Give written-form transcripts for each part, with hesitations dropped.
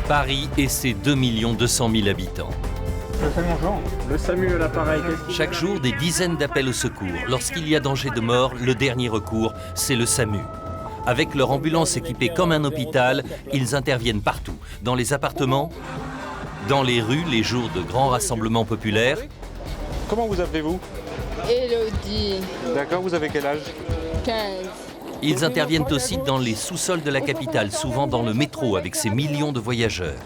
Paris et ses 2 200 000 habitants. Le SAMU, l'appareil. Chaque jour, des dizaines d'appels au secours. Lorsqu'il y a danger de mort, le dernier recours, c'est le SAMU. Avec leur ambulance équipée comme un hôpital, ils interviennent partout. Dans les appartements, dans les rues, les jours de grands rassemblements populaires. Comment vous appelez-vous? Élodie, D'accord, vous avez quel âge? 15. Ils interviennent aussi dans les sous-sols de la capitale, souvent dans le métro avec ses millions de voyageurs.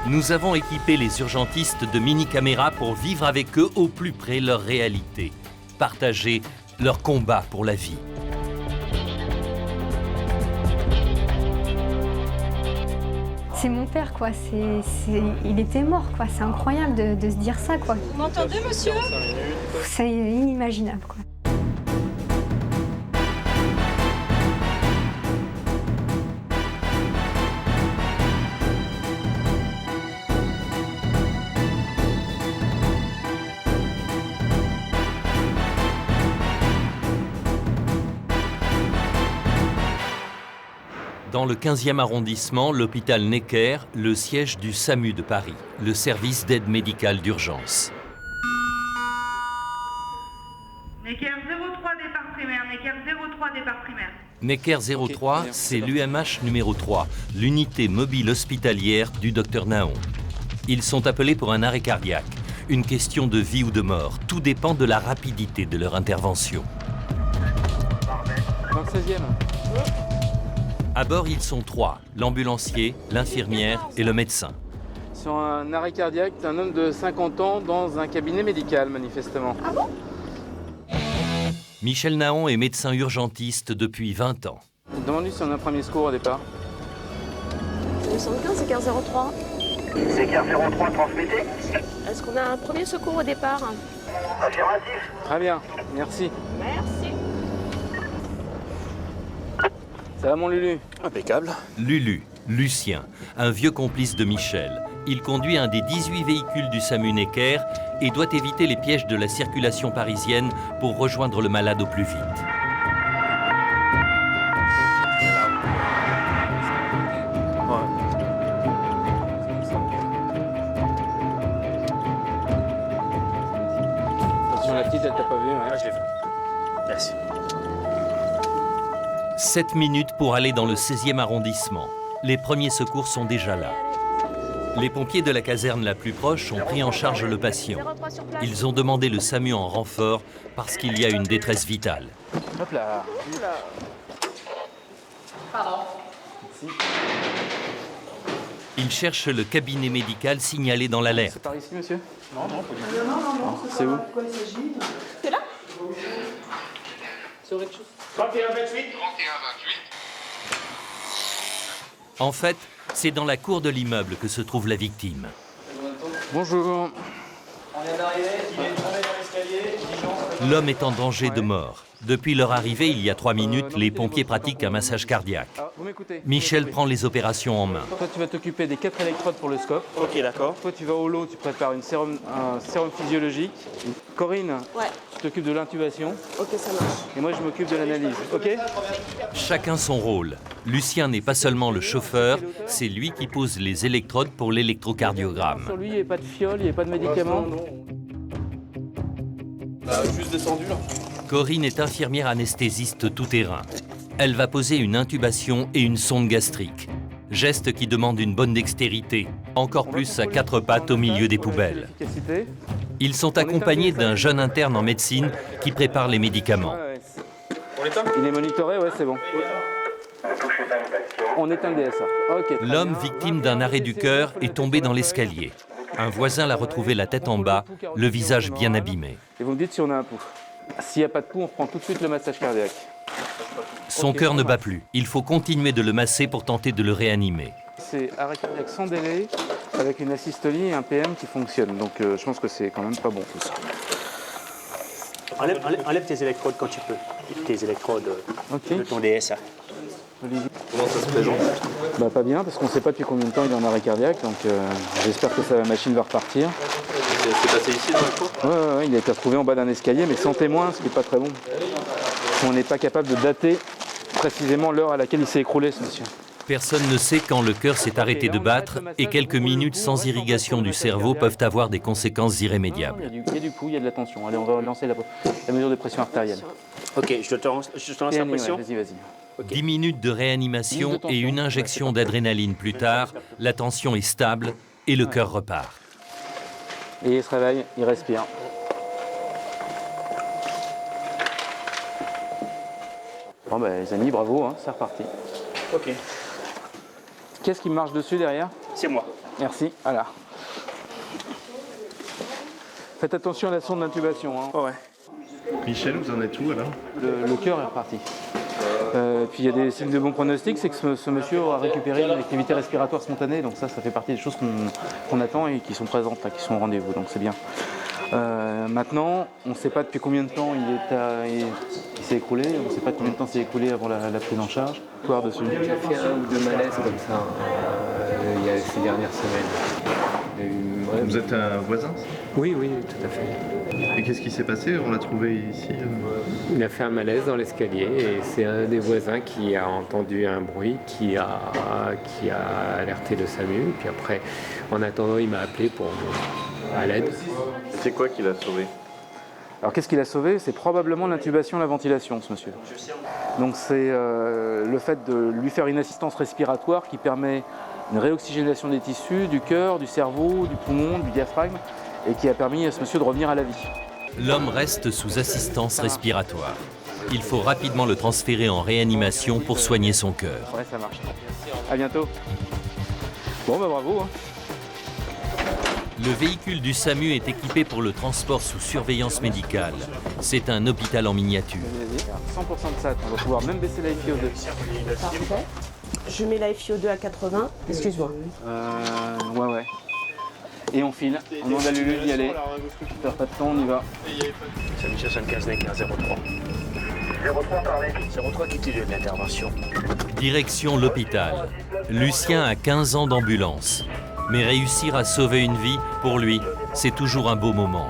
Nous avons équipé les urgentistes de mini-caméras pour vivre avec eux au plus près leur réalité, partager leur combat pour la vie. C'est mon père, quoi. Il était mort, quoi. C'est incroyable de se dire ça, quoi. Vous m'entendez, monsieur? C'est inimaginable, quoi. Dans le 15e arrondissement, l'hôpital Necker, le siège du SAMU de Paris, le service d'aide médicale d'urgence. Necker 03 départ primaire, Necker 03 départ primaire. Necker 03, c'est l'UMH numéro 3, l'unité mobile hospitalière du docteur Naon. Ils sont appelés pour un arrêt cardiaque, une question de vie ou de mort. Tout dépend de la rapidité de leur intervention. Dans le 16e. À bord, ils sont 3, l'ambulancier, l'infirmière et le médecin. Sur un arrêt cardiaque d'un homme de 50 ans dans un cabinet médical, manifestement. Ah bon? Michel Naon est médecin urgentiste depuis 20 ans. Demande-lui si on a un premier secours au départ. 75, c'est 1503. C'est 1503, transmettez. Est-ce qu'on a un premier secours au départ? Affirmatif. Très bien, merci. Merci. Ça va mon Lulu? Impeccable. Lulu, Lucien, un vieux complice de Michel. Il conduit un des 18 véhicules du SAMU Necker et doit éviter les pièges de la circulation parisienne pour rejoindre le malade au plus vite. Attention, la petite, elle t'a pas vu, ouais. Je l'ai vu. Merci. 7 minutes pour aller dans le 16e arrondissement. Les premiers secours sont déjà là. Les pompiers de la caserne la plus proche ont pris en charge le patient. Ils ont demandé le SAMU en renfort parce qu'il y a une détresse vitale. Hop là. Pardon. Ils cherchent le cabinet médical signalé dans l'alerte. C'est par ici, monsieur? Non. C'est où? C'est là? C'est au rez-de-chaussée. 3128. En fait, c'est dans la cour de l'immeuble que se trouve la victime. Bonjour. L'homme est en danger de mort. Depuis leur arrivée, il y a 3 minutes, les pompiers pratiquent un massage cardiaque. Ah, vous m'écoutez? Michel prend les opérations en main. Toi, tu vas t'occuper des 4 électrodes pour le scope. Ok, d'accord. Toi, tu vas au lot, tu prépares un sérum physiologique. Corinne, Ouais. tu t'occupes de l'intubation. Ok, ça marche. Et moi, je m'occupe de l'analyse. Ok? Chacun son rôle. Lucien n'est pas seulement le chauffeur, c'est lui qui pose les électrodes pour l'électrocardiogramme. Sur lui, il n'y a pas de fiole, il n'y a pas de médicaments. Juste descendu là. Corinne est infirmière anesthésiste tout-terrain. Elle va poser une intubation et une sonde gastrique. Geste qui demande une bonne dextérité, encore plus à 4 pattes au milieu des poubelles. Efficacité. Ils sont accompagnés d'un jeune interne en médecine qui prépare les médicaments. Ouais. On l'éteint? Il est monitoré, ouais, c'est bon. On éteint le DSA. Ok. L'homme, victime d'un arrêt du cœur, est tombé dans l'escalier. Un voisin l'a retrouvé la tête en bas, le visage bien abîmé. Et vous me dites si on a un pouls. S'il n'y a pas de pouls, on prend tout de suite le massage cardiaque. Son cœur ne bat plus. Il faut continuer de le masser pour tenter de le réanimer. C'est arrêt cardiaque sans délai, avec une asystolie et un PM qui fonctionne. Donc je pense que c'est quand même pas bon tout ça. Enlève tes électrodes quand tu peux. Tes électrodes Ok. de ton DSA. Olivier. Comment ça se présente? Bah pas bien, parce qu'on ne sait pas depuis combien de temps il est en arrêt cardiaque. Donc j'espère que sa machine va repartir. C'est passé ici dans la cour? Ouais, il a été retrouvé en bas d'un escalier, mais sans témoin, ce qui n'est pas très bon. On n'est pas capable de dater précisément l'heure à laquelle il s'est écroulé, ce monsieur. Personne ne sait quand le cœur s'est arrêté de battre et quelques minutes sans irrigation du cerveau peuvent avoir des conséquences irrémédiables. Il y a du pouls, il y a de la tension. Allez, on va lancer la mesure de pression artérielle. Ok, je te lance la pression. Ouais, vas-y. 10 minutes de réanimation et une injection d'adrénaline plus tard, la tension est stable et le cœur repart. Et il se réveille, il respire. Bon ben les amis, bravo, hein, c'est reparti. Ok, Qu'est-ce qui me marche dessus derrière? c'est moi. Merci, voilà. Faites attention à la sonde d'intubation. Hein. Ouais. Michel, vous en êtes où alors? Le cœur est reparti. Puis il y a des signes de bon pronostic, c'est que ce monsieur a récupéré une activité respiratoire spontanée, donc ça fait partie des choses qu'on attend et qui sont présentes, là, qui sont au rendez-vous, donc c'est bien. Maintenant, on ne sait pas depuis combien de temps il s'est écroulé, on ne sait pas combien de temps s'est écoulé avant la prise en charge. Quoi dessus? J'ai fait 1 ou 2 malaises comme ça il y a ces dernières semaines. Vous êtes un voisin? Oui, tout à fait. Et qu'est-ce qui s'est passé? On l'a trouvé ici Il a fait un malaise dans l'escalier et c'est un des voisins qui a entendu un bruit qui a alerté le SAMU. Puis après, en attendant, il m'a appelé à l'aide. C'est quoi qui l'a sauvé? Alors qu'est-ce qu'il a sauvé? C'est probablement l'intubation, la ventilation, ce monsieur. Donc c'est le fait de lui faire une assistance respiratoire qui permet une réoxygénation des tissus, du cœur, du cerveau, du poumon, du diaphragme, et qui a permis à ce monsieur de revenir à la vie. L'homme reste sous assistance respiratoire. Il faut rapidement le transférer en réanimation pour soigner son cœur. Ouais, ça marche. À bientôt. Bon, bah bravo. Hein. Le véhicule du SAMU est équipé pour le transport sous surveillance médicale. C'est un hôpital en miniature. Vas-y, 100% de ça, on va pouvoir même baisser la FiO2. Parfait. Je mets la FiO2 à 80. Excuse-moi. Ouais. Et on file. On demande à Lulu d'y aller. On perd pas de temps, on y va. Saint-Michel 75 Necker 03. 03 qui était lieu de l'intervention. Direction l'hôpital. Lucien a 15 ans d'ambulance. Mais réussir à sauver une vie, pour lui, c'est toujours un beau moment.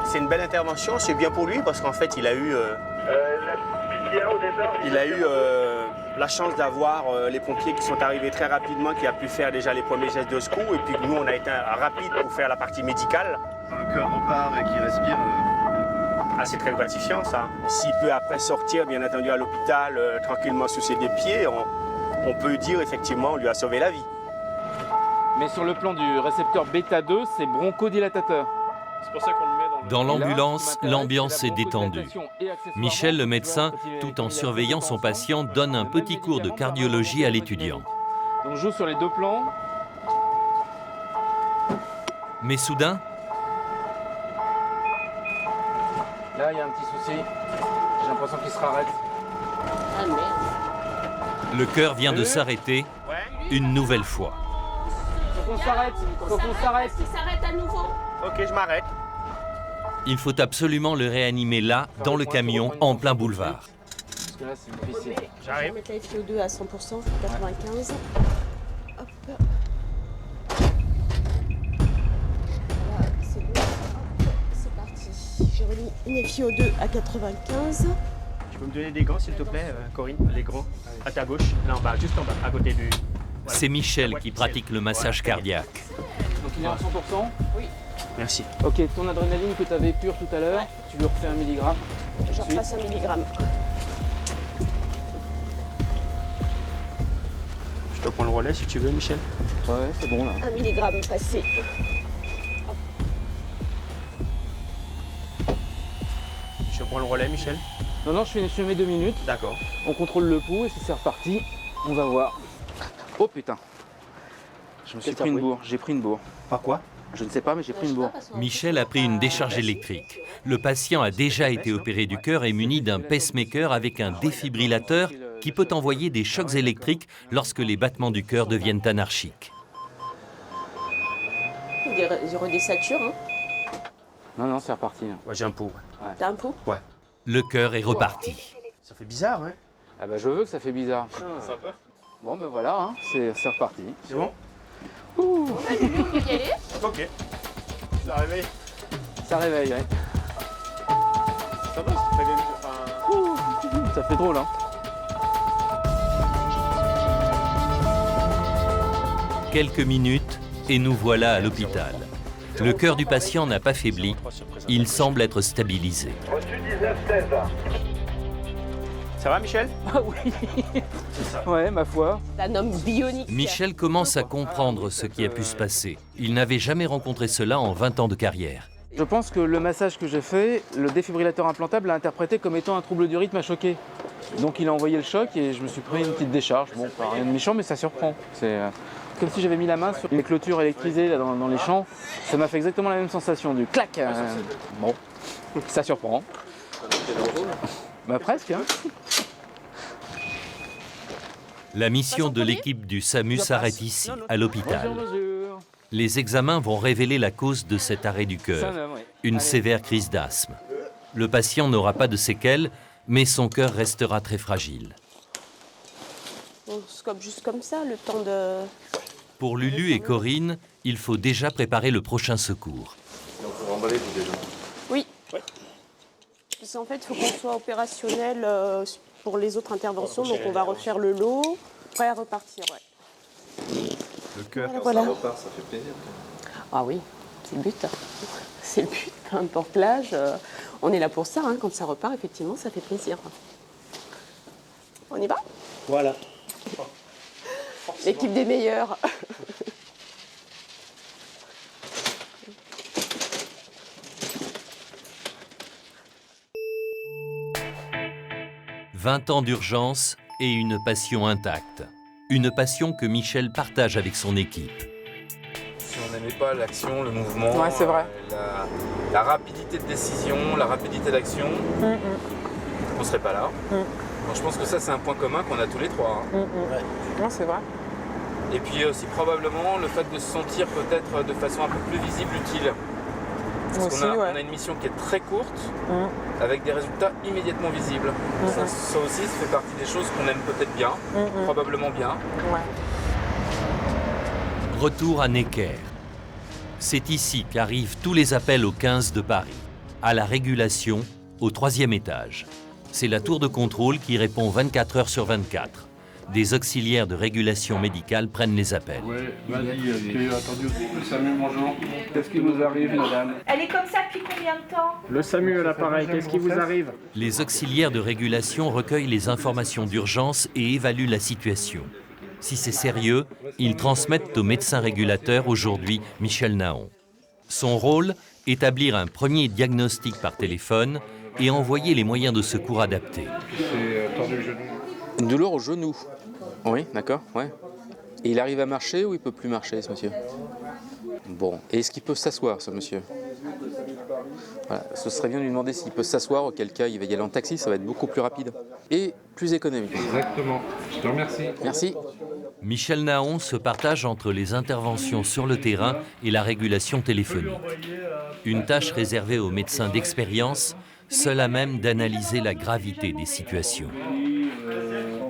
C'est une belle intervention, c'est bien pour lui parce qu'en fait il a eu la chance d'avoir les pompiers qui sont arrivés très rapidement, qui a pu faire déjà les premiers gestes de secours et puis nous on a été rapide pour faire la partie médicale. Le cœur repart et qui respire. Ah, c'est très gratifiant ça. S'il peut après sortir bien entendu à l'hôpital tranquillement sous ses deux pieds, on peut dire effectivement on lui a sauvé la vie. Mais sur le plan du récepteur bêta-2, c'est bronchodilatateur. C'est pour ça qu'on le met Dans l'ambulance, l'ambiance est détendue. Michel, le médecin, tout en surveillant son patient, donne un petit cours de cardiologie à l'étudiant. Donc je joue sur les deux plans. Mais soudain, Là, il y a un petit souci. J'ai l'impression qu'il se rarrête. Ah merde. le cœur vient de s'arrêter une nouvelle fois. Faut qu'on s'arrête. Faut qu'on s'arrête. Il s'arrête à nouveau. Ok, je m'arrête. Il faut absolument le réanimer là, dans le camion, en plein boulevard. Parce que là, c'est difficile. Je vais J'arrive. mettre la FiO2 à 100%, 95. Hop. Voilà, c'est bon. Hop, c'est parti. J'ai remis une FiO2 à 95. Tu peux me donner des gants s'il te plaît, Corinne, les gants à ta gauche, là en bas, juste en bas, à côté du... Voilà. C'est Michel qui pratique le massage cardiaque. Donc il est à 100%. Merci. Ok, ton adrénaline que tu avais pure tout à l'heure, tu lui refais 1 milligramme. Je repasse 1 milligramme. Je te prends le relais si tu veux, Michel. Ouais, c'est bon là. 1 milligramme passé. Je te prends le relais, Michel. Non, je fais mes 2 minutes. D'accord. On contrôle le pouls et si c'est reparti, on va voir. Oh putain. Je me suis pris une bourre. J'ai pris une bourre. Par quoi? Je ne sais pas, mais j'ai pris une bourre. Michel a pris une décharge électrique. Le patient a déjà été opéré du cœur et muni d'un pacemaker avec un défibrillateur qui peut envoyer des chocs électriques lorsque les battements du cœur deviennent anarchiques. Il redésature, hein. Non, c'est reparti. Là. Ouais, j'ai un pot. T'as un pot? Ouais. Le cœur est reparti. Ça fait bizarre, hein? Ah bah je veux que ça fait bizarre. Sympa. Bon bah voilà, hein, c'est reparti. C'est bon? On peut y aller? Ok. Ça réveille. Ça réveille, ouais. Ça va, c'est très bien. Enfin... Ça fait drôle, hein. Quelques minutes et nous voilà à l'hôpital. Le cœur du patient n'a pas faibli, il semble être stabilisé. Ça va, Michel? Ah oui. Ouais, ma foi. Un homme bionique. Michel commence à comprendre ce qui a pu se passer. Il n'avait jamais rencontré cela en 20 ans de carrière. Je pense que le massage que j'ai fait, le défibrillateur implantable l'a interprété comme étant un trouble du rythme à choquer. Donc il a envoyé le choc et je me suis pris une petite décharge. Bon, pas rien de méchant, mais ça surprend. C'est comme si j'avais mis la main sur les clôtures électrisées là, dans les champs. Ça m'a fait exactement la même sensation, du clac. Bon, ça surprend. Bah presque, hein. La mission de l'équipe du SAMU s'arrête ici, à l'hôpital. Les examens vont révéler la cause de cet arrêt du cœur, une sévère crise d'asthme. Le patient n'aura pas de séquelles, mais son cœur restera très fragile. On scope juste comme ça, le temps de... Pour Lulu et Corinne, il faut déjà préparer le prochain secours. Donc vous remballez vous déjà. Oui. Parce qu'en fait, il faut qu'on soit opérationnel pour les autres interventions, donc on va refaire le lot, prêt à repartir. Ouais. Le cœur, Voilà. ça repart, ça fait plaisir. Ah oui, c'est le but. C'est le but, peu importe l'âge. On est là pour ça, hein. Quand ça repart, effectivement, ça fait plaisir. On y va? Voilà. L'équipe des meilleurs. 20 ans d'urgence et une passion intacte. Une passion que Michel partage avec son équipe. Si on n'aimait pas l'action, le mouvement, Ouais, c'est vrai. La rapidité de décision, la rapidité d'action, on ne serait pas là. Donc, je pense que ça, c'est un point commun qu'on a tous les trois. Hein. Non, c'est vrai. Et puis aussi probablement le fait de se sentir peut-être de façon un peu plus visible, utile. Parce Aussi, qu'on a, ouais. on a une mission qui est très courte, avec des résultats immédiatement visibles. Ça aussi, ça fait partie des choses qu'on aime peut-être bien, probablement bien. Ouais. Retour à Necker. C'est ici qu'arrivent tous les appels au 15 de Paris, à la régulation, au 3e étage. C'est la tour de contrôle qui répond 24 heures sur 24. Des auxiliaires de régulation médicale prennent les appels. Ouais, vas-y, t'es attendu au SAMU, bonjour. Qu'est-ce qui vous arrive, madame? Elle est comme ça depuis combien de temps? Le SAMU à l'appareil, qu'est-ce qui vous arrive? Les auxiliaires de régulation recueillent les informations d'urgence et évaluent la situation. Si c'est sérieux, ils transmettent au médecin régulateur, aujourd'hui Michel Naon. Son rôle, établir un premier diagnostic par téléphone et envoyer les moyens de secours adaptés. C'est tordu le genou. Une douleur au genou. Oui, d'accord, ouais. Et il arrive à marcher ou il peut plus marcher, ce monsieur? Bon, et est-ce qu'il peut s'asseoir, ce monsieur? Voilà, ce serait bien de lui demander s'il peut s'asseoir, auquel cas il va y aller en taxi, ça va être beaucoup plus rapide. Et plus économique. Exactement. Je te remercie. Merci. Michel Naon se partage entre les interventions sur le terrain et la régulation téléphonique. Une tâche réservée aux médecins d'expérience, seuls à même d'analyser la gravité des situations.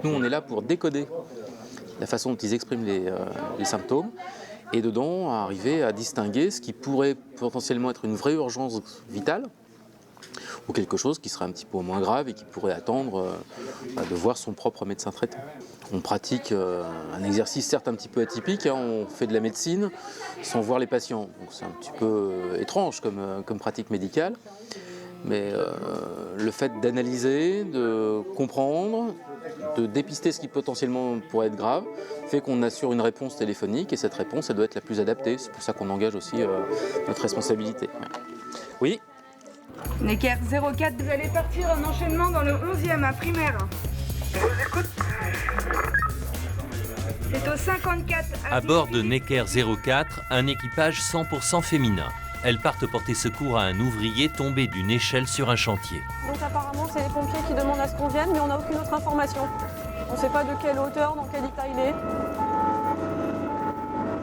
Nous, on est là pour décoder la façon dont ils expriment les symptômes et dedans arriver à distinguer ce qui pourrait potentiellement être une vraie urgence vitale ou quelque chose qui serait un petit peu moins grave et qui pourrait attendre de voir son propre médecin traitant. On pratique un exercice certes un petit peu atypique, hein, on fait de la médecine sans voir les patients. Donc c'est un petit peu étrange comme pratique médicale, mais le fait d'analyser, de comprendre, de dépister ce qui potentiellement pourrait être grave, fait qu'on assure une réponse téléphonique et cette réponse, elle doit être la plus adaptée. C'est pour ça qu'on engage aussi notre responsabilité. Oui. Necker 04, vous allez partir en enchaînement dans le 11e à primaire. Je vous écoute. C'est au 54. À bord de Necker 04, un équipage 100% féminin. Elles partent porter secours à un ouvrier tombé d'une échelle sur un chantier. Donc apparemment c'est les pompiers qui demandent à ce qu'on vienne, mais on n'a aucune autre information. On ne sait pas de quelle hauteur, dans quel état il est.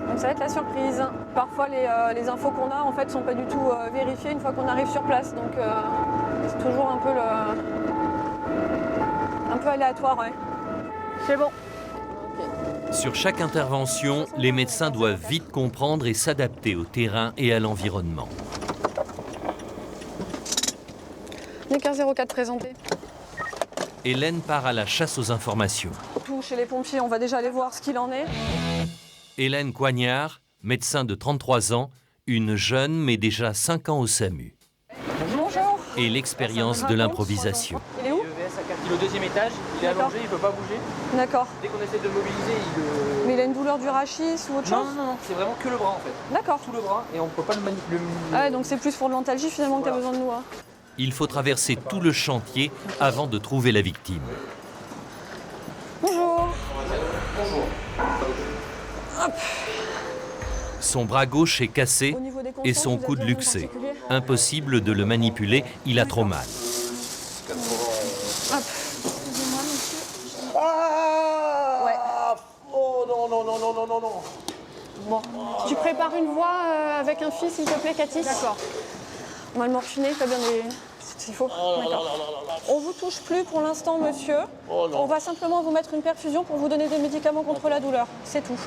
Donc ça va être la surprise. Parfois les infos qu'on a en fait sont pas du tout vérifiées une fois qu'on arrive sur place. Donc c'est toujours un peu aléatoire, ouais. C'est bon. Sur chaque intervention, les médecins doivent vite comprendre et s'adapter au terrain et à l'environnement. Necker 04 présenté. Hélène part à la chasse aux informations. Tout chez les pompiers, on va déjà aller voir ce qu'il en est. Hélène Coignard, médecin de 33 ans, une jeune mais déjà 5 ans au SAMU. Bonjour. Et l'expérience de l'improvisation. Il est où? Il est au deuxième étage, il est allongé, il ne peut pas bouger. D'accord. Dès qu'on essaie de le mobiliser, il... Mais il a une douleur du rachis ou autre chose? Non, c'est vraiment que le bras en fait. D'accord. Tout le bras et on ne peut pas le manipuler. Ah ouais, donc c'est plus pour de l'antalgie finalement que tu as besoin de nous. Hein. Il faut traverser tout le chantier avant de trouver la victime. Bonjour. Son bras gauche est cassé Au niveau des et constances, son vous coude avez besoin luxé. en particulier? Impossible de le manipuler, il a trop mal. Ouais. Oh non, non, non, non, non, non, non. Bon. Tu prépares une voix avec un fil s'il te plaît, Cathy? D'accord. On va le morphiner, Fabien, s'il faut. D'accord. On vous touche plus pour l'instant, monsieur. On va simplement vous mettre une perfusion pour vous donner des médicaments contre la douleur. C'est tout.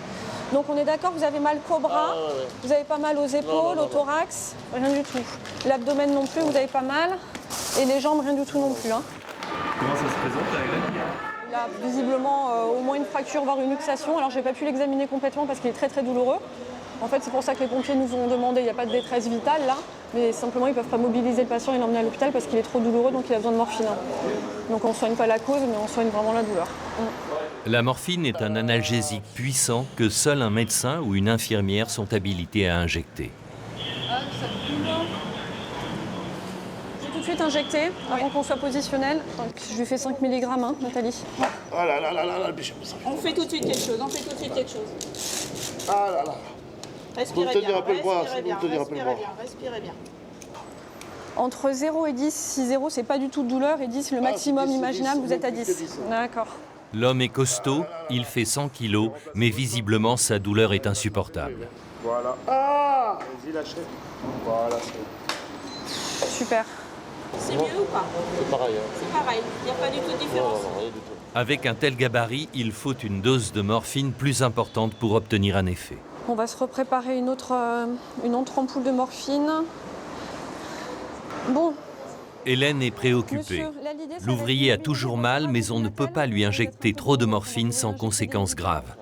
Donc on est d'accord, vous avez mal qu'au bras, vous avez pas mal aux épaules, au thorax, rien du tout. L'abdomen non plus, vous avez pas mal. Et les jambes, rien du tout non plus. Hein. Comment ça se présente là, Hélène? Il a visiblement au moins une fracture, voire une luxation. Alors j'ai pas pu l'examiner complètement parce qu'il est très très douloureux. En fait, c'est pour ça que les pompiers nous ont demandé, il n'y a pas de détresse vitale là, mais simplement ils ne peuvent pas mobiliser le patient et l'emmener à l'hôpital parce qu'il est trop douloureux, donc il a besoin de morphine. Donc on ne soigne pas la cause, mais on soigne vraiment la douleur. La morphine est un analgésique puissant que seul un médecin ou une infirmière sont habilités à injecter. J'ai tout de suite injecté, avant qu'on soit positionnel. Donc, je lui fais 5 mg, hein, Nathalie. Ah là là là là là, On fait tout de suite quelque chose, on fait tout de suite quelque chose. ah là là. Respirez Vous me tenez bien, un peu le bras, respirez vous me bien, tenez un peu le respirez bras. bien, respirez bien. Entre 0 et 10, si 0 c'est pas du tout de douleur et 10 le maximum imaginable, vous êtes à 10. D'accord. L'homme est costaud, il fait 100 kilos, mais visiblement sa douleur est insupportable. Voilà. Ah, vas-y, lâchez. Voilà, c'est Super. C'est mieux ou pas? c'est pareil. Hein. C'est pareil, il n'y a pas du tout de différence. Non, rien du tout. Avec un tel gabarit, il faut une dose de morphine plus importante pour obtenir un effet. On va se repréparer une autre ampoule de morphine. Bon. Hélène est préoccupée. Monsieur, là, l'idée, ça L'ouvrier va a être toujours mal, mais on ne peut pas lui injecter trop de morphine sans conséquences graves.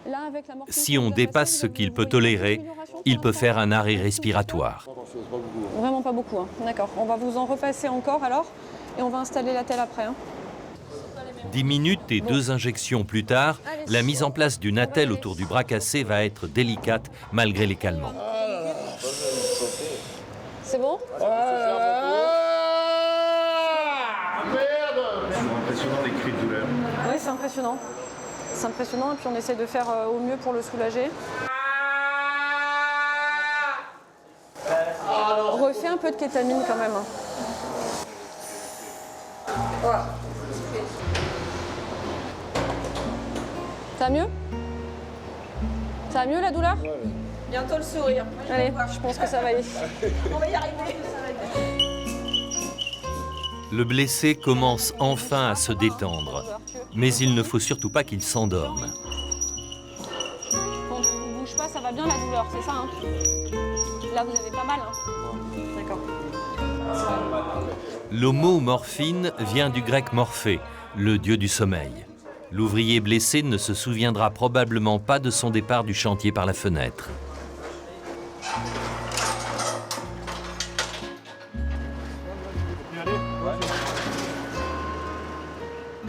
Là, avec la morphine Si on que vous avez dépasse passée, ce vous qu'il peut voyez tolérer, une amélioration il pour peut l'instant? faire un arrêt respiratoire. Vraiment pas beaucoup, hein. D'accord. On va vous en repasser encore alors et on va installer la telle après. Hein. 10 minutes et 2 injections plus tard, la mise en place d'une attelle autour du bras cassé va être délicate malgré les calmants. C'est bon? C'est impressionnant les cris de douleur. Oui, c'est impressionnant. C'est impressionnant et puis on essaie de faire au mieux pour le soulager. Refais un peu de kétamine quand même. Ça va mieux? Ça va mieux la douleur? Bientôt le sourire. Allez, je pense que ça va aller. On va y arriver. Le blessé commence enfin à se détendre, mais il ne faut surtout pas qu'il s'endorme. Quand on ne bouge pas, ça va bien la douleur, c'est ça hein? Là, vous avez pas mal. Hein? D'accord. Le mot morphine vient du grec morphée, le dieu du sommeil. L'ouvrier blessé ne se souviendra probablement pas de son départ du chantier par la fenêtre.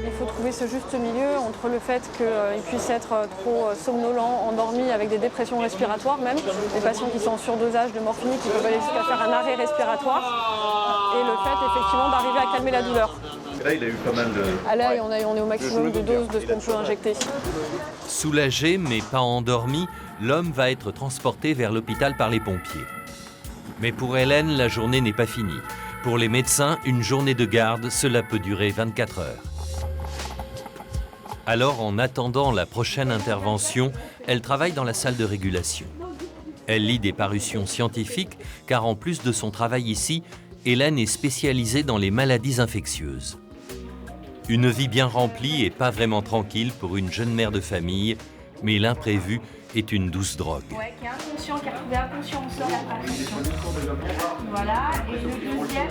Il faut trouver ce juste milieu entre le fait qu'il puisse être trop somnolent, endormi, avec des dépressions respiratoires même, des patients qui sont en surdosage de morphine, qui peuvent aller jusqu'à faire un arrêt respiratoire, et le fait effectivement d'arriver à calmer la douleur. Là, il a eu pas mal de... Ah là, on est au maximum de dose de ce qu'on peut injecter. Soulagé mais pas endormi, l'homme va être transporté vers l'hôpital par les pompiers. Mais pour Hélène, la journée n'est pas finie. Pour les médecins, une journée de garde, cela peut durer 24 heures. Alors, en attendant la prochaine intervention, elle travaille dans la salle de régulation. Elle lit des parutions scientifiques, car en plus de son travail ici, Hélène est spécialisée dans les maladies infectieuses. Une vie bien remplie et pas vraiment tranquille pour une jeune mère de famille, Mais l'imprévu est une douce drogue. Ouais, qui est inconscient, qui a retrouvé inconscient au sol après l'injection. Voilà, et le deuxième...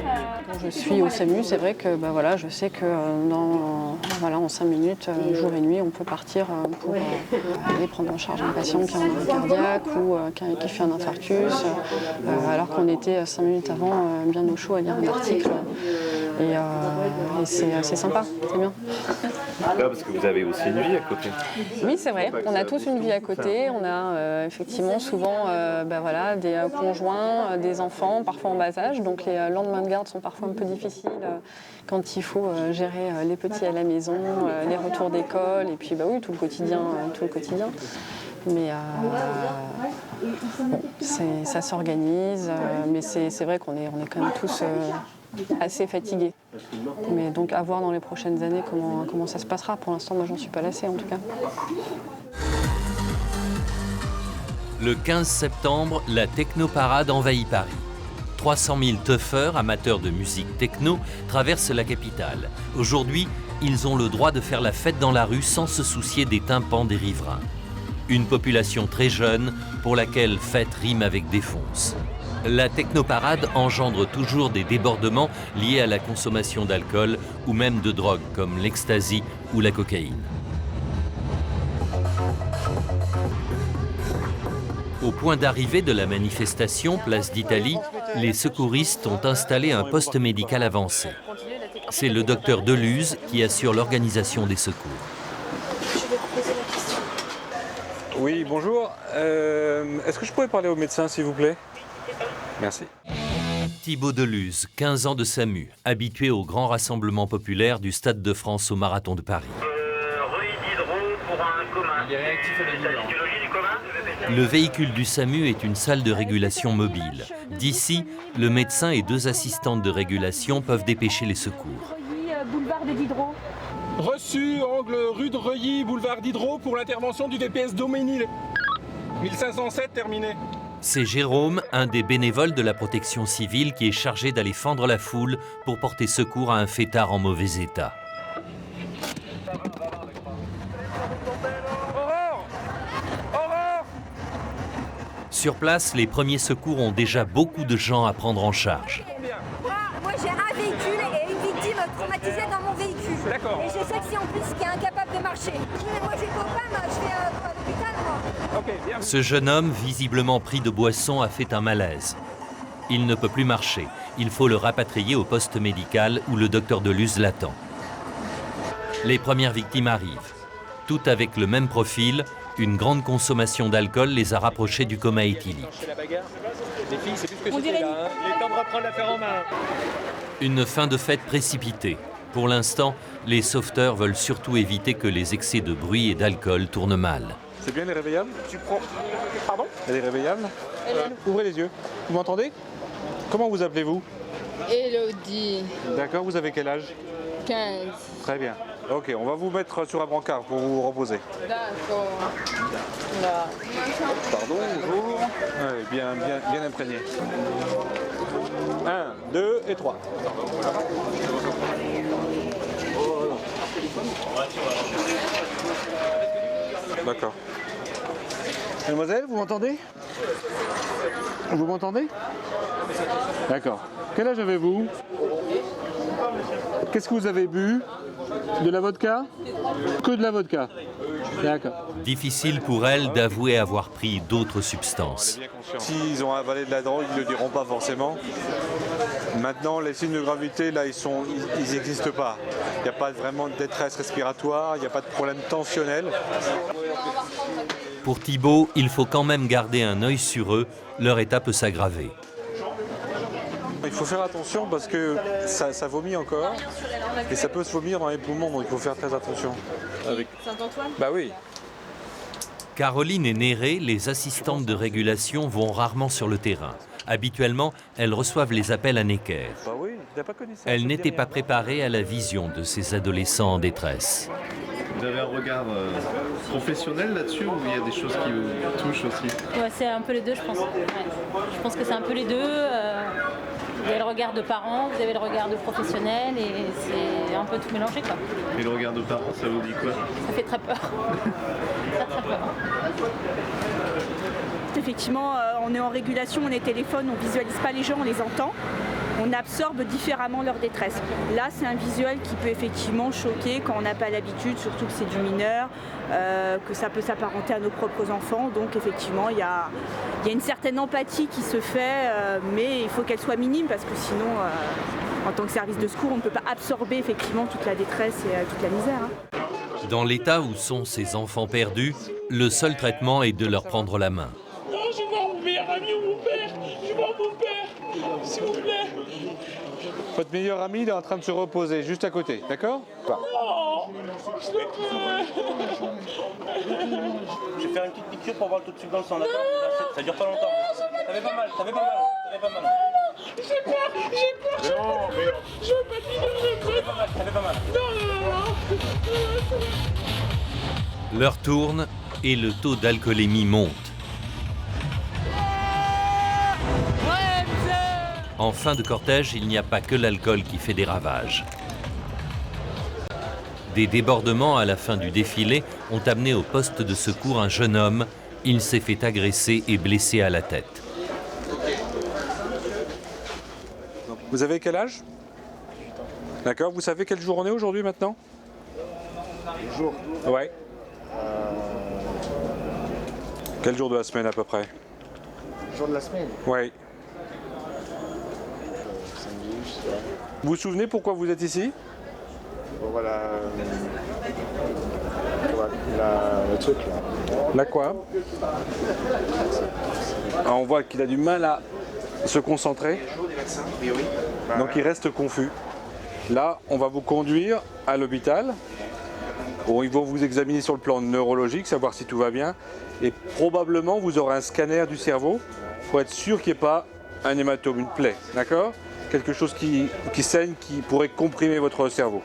Quand je suis au SAMU, c'est vrai que voilà, je sais que en 5 minutes, jour et nuit, on peut partir pour aller prendre en charge un patient qui a un arrêt cardiaque ou qui fait un infarctus, alors qu'on était 5 minutes avant bien au chaud à lire un article. Et c'est sympa, c'est bien. Là, parce que vous avez aussi une vie à côté. Oui, c'est vrai. On a tous une vie à côté. On a effectivement souvent des conjoints, des enfants, parfois en bas âge. Donc les lendemains de garde sont parfois un peu difficiles quand il faut gérer les petits à la maison, les retours d'école et puis tout le quotidien. Mais ça s'organise. Mais c'est vrai qu'on est quand même tous assez fatigués. Mais donc à voir dans les prochaines années comment ça se passera. Pour l'instant, moi, j'en suis pas lassée en tout cas. Le 15 septembre, la technoparade envahit Paris. 300 000 teufeurs, amateurs de musique techno, traversent la capitale. Aujourd'hui, ils ont le droit de faire la fête dans la rue sans se soucier des tympans des riverains. Une population très jeune pour laquelle fête rime avec défonce. La technoparade engendre toujours des débordements liés à la consommation d'alcool ou même de drogues comme l'ecstasy ou la cocaïne. Au point d'arrivée de la manifestation, place d'Italie, les secouristes ont installé un poste médical avancé. C'est le docteur Deluse qui assure l'organisation des secours. Oui, bonjour. Est-ce que je pourrais parler au médecin, s'il vous plaît? Merci. Thibaut Deluse, 15 ans de SAMU, habitué au grand rassemblement populaire du Stade de France au Marathon de Paris. Rue Diderot pour un commun. Il est réactif à la du commun. Le véhicule du SAMU est une salle de régulation mobile. D'ici, le médecin et 2 assistantes de régulation peuvent dépêcher les secours. Boulevard de Diderot. Reçu, angle rue de Reuilly, boulevard Diderot pour l'intervention du DPS Doménil. 1507, terminé. C'est Jérôme, un des bénévoles de la protection civile, qui est chargé d'aller fendre la foule pour porter secours à un fêtard en mauvais état. Sur place, les premiers secours ont déjà beaucoup de gens à prendre en charge. Moi j'ai un véhicule et une victime traumatisée dans mon véhicule. D'accord. Et j'ai celle-ci en plus qui est incapable de marcher. Moi j'ai copain, je vais à l'hôpital moi. Okay, bien. Ce jeune homme, visiblement pris de boisson, a fait un malaise. Il ne peut plus marcher. Il faut le rapatrier au poste médical où le docteur Deluse l'attend. Les premières victimes arrivent. Toutes avec le même profil, une grande consommation d'alcool les a rapprochées du coma éthylique. Les filles, c'est plus que c'était là. Il est temps de reprendre l'affaire en main. Une fin de fête précipitée. Pour l'instant, les sauveteurs veulent surtout éviter que les excès de bruit et d'alcool tournent mal. C'est bien, elle est réveillable? Tu prends... Pardon? Elle est réveillable? Ouvrez les yeux. Vous m'entendez? Comment vous appelez-vous? Elodie. D'accord, vous avez quel âge? 15. Très bien. Ok, on va vous mettre sur un brancard pour vous reposer. D'accord. Là. Pardon, bonjour. Ouais, bien imprégné. 1, 2 et 3. D'accord. Mademoiselle, vous m'entendez? Vous m'entendez? D'accord. Quel âge avez-vous? Qu'est-ce que vous avez bu? De la vodka? Que de la vodka. D'accord. Difficile pour elle d'avouer avoir pris d'autres substances. S'ils ont avalé de la drogue, ils ne le diront pas forcément. Maintenant, les signes de gravité, là, ils n'existent pas. Il n'y a pas vraiment de détresse respiratoire, il n'y a pas de problème tensionnel. Pour Thibaut, il faut quand même garder un œil sur eux. Leur état peut s'aggraver. Il faut faire attention parce que ça vomit encore et ça peut se vomir dans les poumons, donc il faut faire très attention. Avec Saint-Antoine? Bah oui. Caroline et Néré, les assistantes de régulation, vont rarement sur le terrain. Habituellement, elles reçoivent les appels à Necker. Bah oui, t'as pas connu ça. Elles n'étaient pas préparées à la vision de ces adolescents en détresse. Vous avez un regard professionnel là-dessus ou il y a des choses qui vous touchent aussi? Ouais, c'est un peu les deux, je pense. Ouais. Je pense que c'est un peu les deux. Vous avez le regard de parents, vous avez le regard de professionnels et c'est un peu tout mélangé quoi. Et le regard de parents, ça vous dit quoi? Ça fait très peur. Très peur. Effectivement, on est en régulation, on est téléphone, on ne visualise pas les gens, on les entend. On absorbe différemment leur détresse. Là, c'est un visuel qui peut effectivement choquer quand on n'a pas l'habitude, surtout que c'est du mineur, que ça peut s'apparenter à nos propres enfants. Donc effectivement, il y a une certaine empathie qui se fait, mais il faut qu'elle soit minime parce que sinon, en tant que service de secours, on ne peut pas absorber effectivement toute la détresse et toute la misère. Dans l'état où sont ces enfants perdus, le seul traitement est de leur prendre la main. Non, je vois mon meilleur ami ou mon père. Je vois mon père, s'il vous plaît. Votre meilleur ami, il est en train de se reposer juste à côté, d'accord? Non, je le peux. Je vais faire une petite piqûre pour voir le taux de substance en attente. Ça dure pas longtemps. Ça fait pas mal, ça fait pas mal. Ça fait pas mal. J'ai peur. Je veux pas te dire, Ça fait pas mal. Non. L'heure tourne et le taux d'alcoolémie monte. En fin de cortège, il n'y a pas que l'alcool qui fait des ravages. Des débordements à la fin du défilé ont amené au poste de secours un jeune homme. Il s'est fait agresser et blessé à la tête. Vous avez quel âge? D'accord, vous savez quel jour on est aujourd'hui maintenant? Le jour? Ouais. Quel jour de la semaine à peu près? Le jour de la semaine? Ouais. Samedi, je sais pas. Vous vous souvenez pourquoi vous êtes ici? Bon, voilà. Le truc là. La quoi? Ah, on voit qu'il a du mal à se concentrer. Donc il reste confus. Là, on va vous conduire à l'hôpital. Bon, ils vont vous examiner sur le plan neurologique, savoir si tout va bien. Et probablement, vous aurez un scanner du cerveau pour être sûr qu'il n'y ait pas un hématome, une plaie. D'accord? Quelque chose qui saigne, qui pourrait comprimer votre cerveau.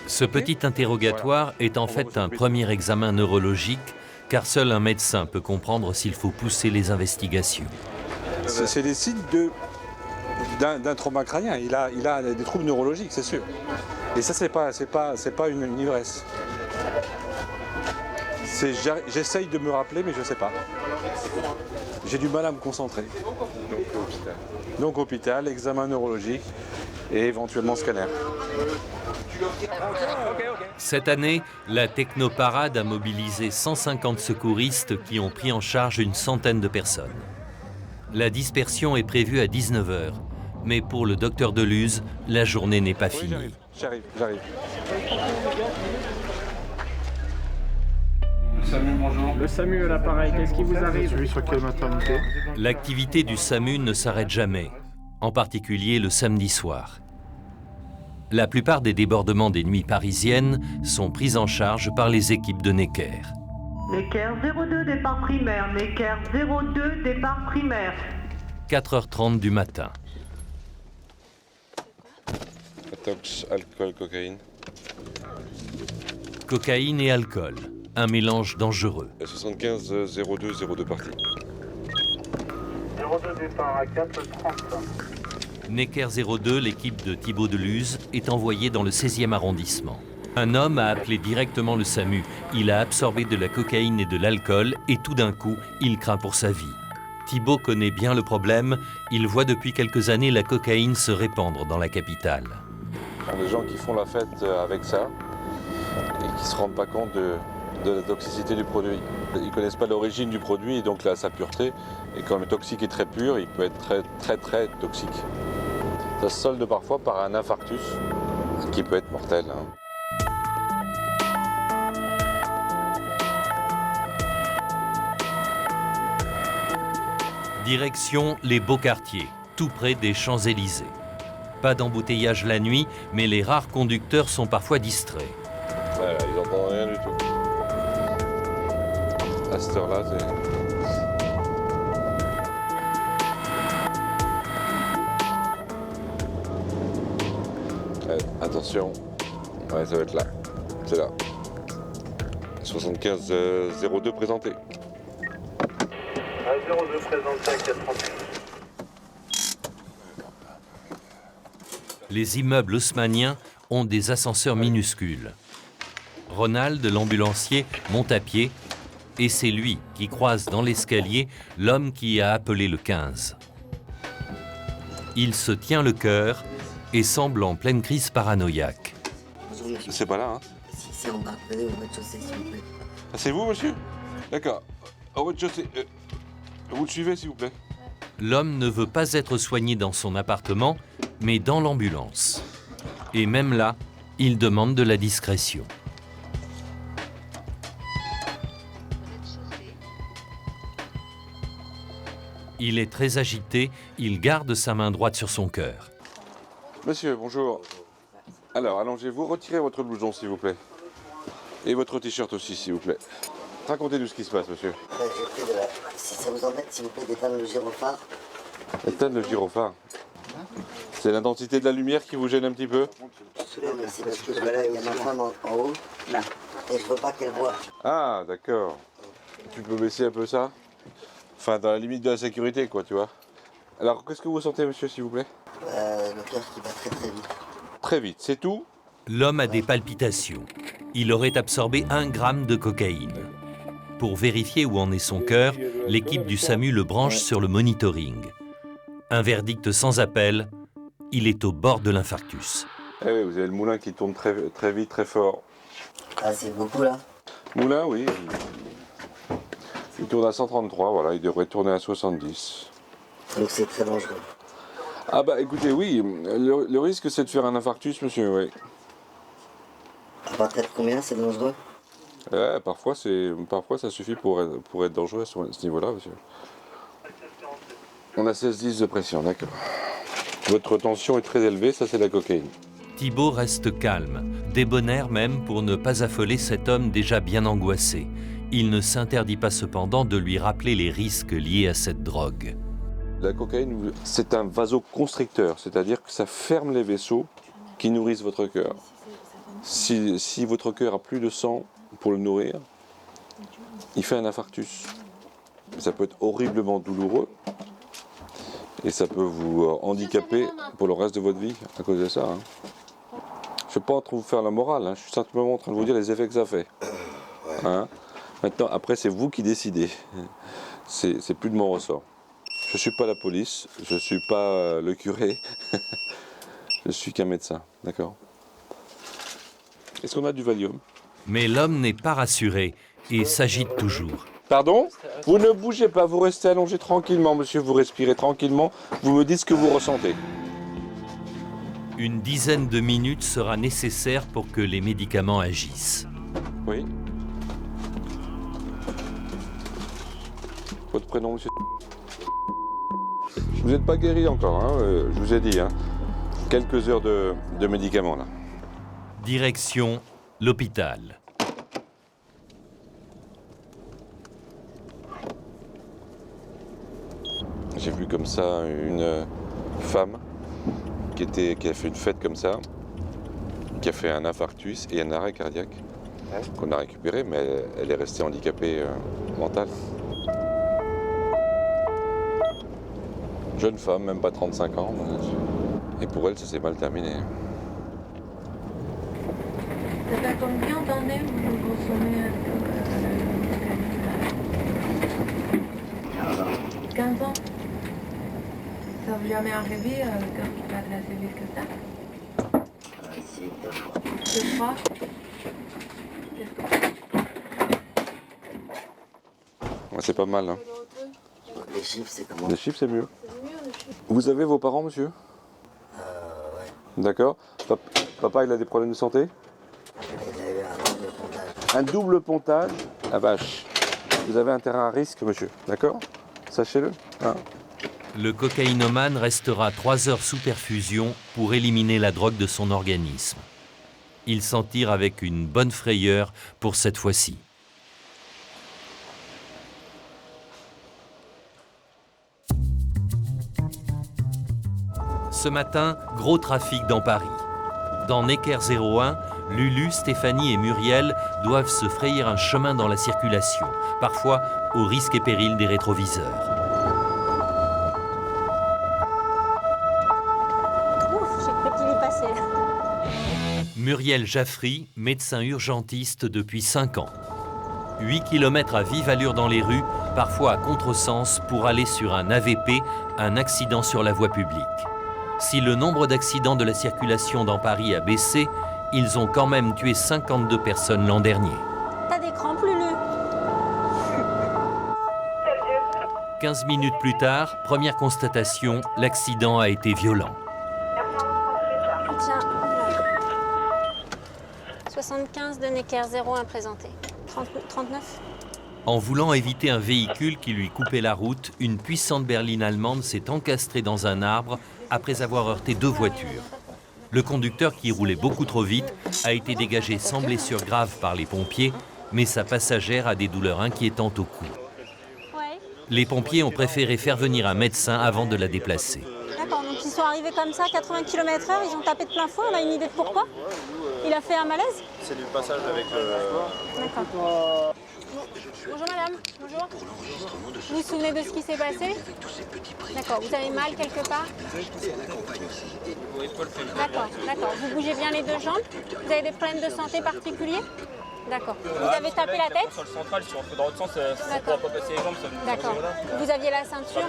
Ce petit interrogatoire est en fait un premier examen neurologique, car seul un médecin peut comprendre s'il faut pousser les investigations. C'est des signes d'un trauma crânien. Il a des troubles neurologiques, c'est sûr. Et ça, c'est pas une ivresse. J'essaye de me rappeler, mais je ne sais pas. J'ai du mal à me concentrer. Donc hôpital, examen neurologique et éventuellement scanner. Cette année, la Technoparade a mobilisé 150 secouristes qui ont pris en charge une centaine de personnes. La dispersion est prévue à 19 h, mais pour le docteur Deluse, la journée n'est pas finie. J'arrive. SAMU, bonjour. Le SAMU à l'appareil, qu'est-ce qui vous arrive? Celui sur quelle maternité? L'activité du SAMU ne s'arrête jamais, en particulier le samedi soir. La plupart des débordements des nuits parisiennes sont pris en charge par les équipes de Necker. Necker 02, départ primaire. Necker 02, départ primaire. 4h30 du matin. Tox, alcool, cocaïne. Cocaïne et alcool, un mélange dangereux. 75 02 02 parti. 02 départ à 4h30. Necker 02, l'équipe de Thibaut Deluse, est envoyée dans le 16e arrondissement. Un homme a appelé directement le SAMU. Il a absorbé de la cocaïne et de l'alcool et tout d'un coup, il craint pour sa vie. Thibaut connaît bien le problème. Il voit depuis quelques années la cocaïne se répandre dans la capitale. Ce sont des gens qui font la fête avec ça et qui ne se rendent pas compte de la toxicité du produit. Ils ne connaissent pas l'origine du produit et donc sa pureté. Et quand le toxique est très pur, il peut être très toxique. Ça se solde parfois par un infarctus qui peut être mortel. Direction les Beaux-Quartiers, tout près des Champs-Élysées. Pas d'embouteillage la nuit, mais les rares conducteurs sont parfois distraits. Voilà, ils n'entendent rien du tout. À cette heure-là, c'est... Allez, attention. Ouais, ça va être là. C'est là. 75 02 présenté. 02 présenté à 4h30. Les immeubles haussmanniens ont des ascenseurs minuscules. Ronald, l'ambulancier, monte à pied et c'est lui qui croise dans l'escalier l'homme qui a appelé le 15. Il se tient le cœur et semble en pleine crise paranoïaque. C'est pas là, hein? Si, c'est en bas, venez au rez-de-chaussée, s'il vous plaît. Ah, c'est vous, monsieur? D'accord. Au rez-de-chaussée. Vous le suivez, s'il vous plaît? L'homme ne veut pas être soigné dans son appartement, mais dans l'ambulance. Et même là, il demande de la discrétion. Il est très agité, il garde sa main droite sur son cœur. Monsieur, bonjour. Alors, allongez-vous, retirez votre blouson, s'il vous plaît. Et votre t-shirt aussi, s'il vous plaît. Racontez-nous ce qui se passe, monsieur. J'ai pris si ça vous embête, s'il vous plaît, d'éteindre le gyrophare. Éteindre le gyrophare. C'est l'intensité de la lumière qui vous gêne un petit peu? Non, mais c'est parce que voilà, il y a ma femme en haut, là, et je veux pas qu'elle voie. Ah, d'accord. Tu peux baisser un peu ça? Enfin, dans la limite de la sécurité, quoi, tu vois. Alors, qu'est-ce que vous sentez, monsieur, s'il vous plaît? Le cœur qui bat très très vite. Très vite, c'est tout? L'homme a des palpitations. Il aurait absorbé 1 gramme de cocaïne. Pour vérifier où en est son cœur, l'équipe du SAMU le branche sur le monitoring. Un verdict sans appel, il est au bord de l'infarctus. Eh oui, vous avez le moulin qui tourne très, très vite, très fort. Ah, c'est beaucoup là? Moulin, oui. Il tourne à 133, voilà, il devrait tourner à 70. Donc c'est très dangereux. Ah bah écoutez, oui, le risque c'est de faire un infarctus, monsieur, oui. À partir de combien c'est dangereux? Ouais, parfois ça suffit pour être dangereux à ce niveau-là, monsieur. On a 16-10 de pression, d'accord. Votre tension est très élevée, ça c'est la cocaïne. Thibault reste calme, débonnaire même pour ne pas affoler cet homme déjà bien angoissé. Il ne s'interdit pas cependant de lui rappeler les risques liés à cette drogue. La cocaïne, c'est un vasoconstricteur, c'est-à-dire que ça ferme les vaisseaux qui nourrissent votre cœur. Si votre cœur a plus de sang pour le nourrir, il fait un infarctus. Ça peut être horriblement douloureux et ça peut vous handicaper pour le reste de votre vie à cause de ça. Hein. Je ne vais pas en train de vous faire la morale, hein. Je suis simplement en train de vous dire les effets que ça fait. Hein. Maintenant, après, c'est vous qui décidez. C'est plus de mon ressort. Je ne suis pas la police, je ne suis pas le curé, je suis qu'un médecin, d'accord? Est-ce qu'on a du Valium? Mais l'homme n'est pas rassuré et s'agite toujours. Pardon? Vous ne bougez pas, vous restez allongé tranquillement, monsieur, vous respirez tranquillement, vous me dites ce que vous ressentez. Une dizaine de minutes sera nécessaire pour que les médicaments agissent. Oui. Votre prénom, monsieur? Vous n'êtes pas guéri encore, hein, je vous ai dit. Hein. Quelques heures de médicaments, là. Direction l'hôpital. J'ai vu comme ça une femme qui a fait une fête comme ça, qui a fait un infarctus et un arrêt cardiaque, qu'on a récupéré, mais elle est restée handicapée mentale. Jeune femme, même pas 35 ans, et pour elle, ça s'est mal terminé. Ça fait combien d'années vous consommez 15 ans. Ça vous jamais arrivé un cœur qui bat assez vite que ça? 2 fois. Ouais, c'est pas mal. Hein. Les chiffres, c'est comment? Les chiffres, c'est mieux. Vous avez vos parents, monsieur? Ouais. D'accord. Papa, il a des problèmes de santé? Il a eu un double pontage. Un double pontage? La vache. Vous avez un terrain à risque, monsieur. D'accord? Sachez-le. Hein. Le cocaïnomane restera 3 heures sous perfusion pour éliminer la drogue de son organisme. Il s'en tire avec une bonne frayeur pour cette fois-ci. Ce matin, gros trafic dans Paris. Dans Necker 01, Lulu, Stéphanie et Muriel doivent se frayer un chemin dans la circulation, parfois au risque et péril des rétroviseurs. Ouf, j'ai cru qu'il y passait Muriel Jaffry, médecin urgentiste depuis 5 ans. 8 km à vive allure dans les rues, parfois à contresens pour aller sur un AVP, un accident sur la voie publique. Si le nombre d'accidents de la circulation dans Paris a baissé, ils ont quand même tué 52 personnes l'an dernier. T'as des crampes, Lulu? 15 minutes plus tard, première constatation, l'accident a été violent. Tiens. 75 de Necker 01 présenté. 39. En voulant éviter un véhicule qui lui coupait la route, une puissante berline allemande s'est encastrée dans un arbre après avoir heurté 2 voitures. Le conducteur, qui roulait beaucoup trop vite, a été dégagé sans blessure grave par les pompiers, mais sa passagère a des douleurs inquiétantes au cou. Les pompiers ont préféré faire venir un médecin avant de la déplacer. D'accord, donc ils sont arrivés comme ça, 80 km/h, ils ont tapé de plein fouet, on a une idée de pourquoi? Il a fait un malaise? C'est du passage avec le... D'accord. Bonjour madame, bonjour. Vous vous souvenez de ce qui s'est passé? D'accord, vous avez mal quelque part? D'accord, d'accord. Vous bougez bien les 2 jambes? Vous avez des problèmes de santé particuliers? D'accord. Vous avez tapé la tête? Sur le central, si on fait dans l'autre sens, ça pourra pas passer les jambes. D'accord. Vous aviez la ceinture?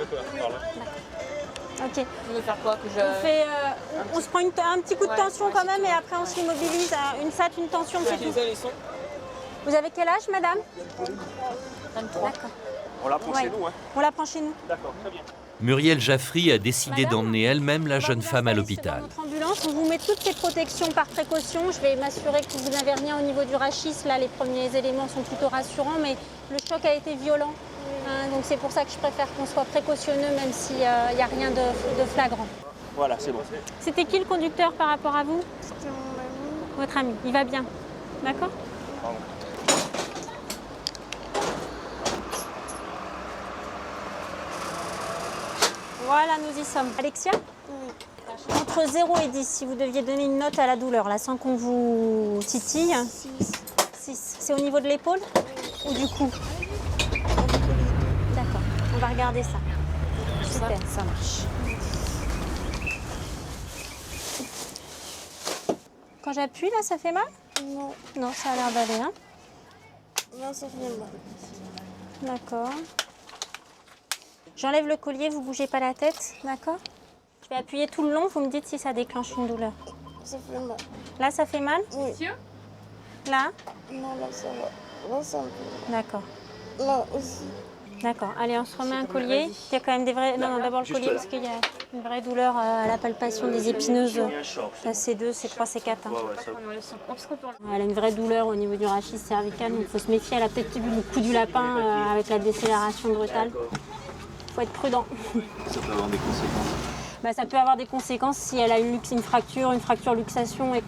Ok. Vous voulez faire quoi que je... On se prend un petit coup de tension quand même et après on s'immobilise. Une SAT, une tension, c'est tout. Vous avez quel âge, madame? 23. D'accord. On la prend chez nous, hein? On la prend chez nous. D'accord, très bien. Muriel Jaffry a décidé d'emmener elle-même la jeune femme à l'hôpital. Notre ambulance, on vous met toutes ces protections par précaution. Je vais m'assurer que vous n'avez rien au niveau du rachis. Là, les premiers éléments sont plutôt rassurants, mais le choc a été violent. Hein, donc c'est pour ça que je préfère qu'on soit précautionneux, même s'il n'y a rien de flagrant. Voilà, c'est bon. C'était qui le conducteur par rapport à vous? C'était mon ami. Votre ami, il va bien. D'accord? Voilà, nous y sommes. Alexia? Oui. Entre 0 et 10, si vous deviez donner une note à la douleur, là, sans qu'on vous titille. 6. C'est au niveau de l'épaule? Oui. Ou du cou? D'accord, on va regarder ça. Super, ça marche. Quand j'appuie, là, ça fait mal? Non. Non, ça a l'air d'aller, hein? Non, ça fait mal. D'accord. J'enlève le collier, vous bougez pas la tête, d'accord? Je vais appuyer tout le long, vous me dites si ça déclenche une douleur. Ça fait mal. Là, ça fait mal? Oui. Là? Non, là, ça va. Là, ça me fait. D'accord. Là aussi. D'accord. Allez, on se remet un collier. Il y a quand même des vrais... Non, d'abord le collier, parce qu'il y a une vraie douleur à la palpation des épineuses. Là, C2, C3, C4. Hein. Elle a une vraie douleur au niveau du rachis cervical, donc il faut se méfier. Elle a peut-être eu le coup du lapin avec la décélération brutale. Il faut être prudent. Ça peut avoir des conséquences. Ça peut avoir des conséquences si elle a une fracture luxation et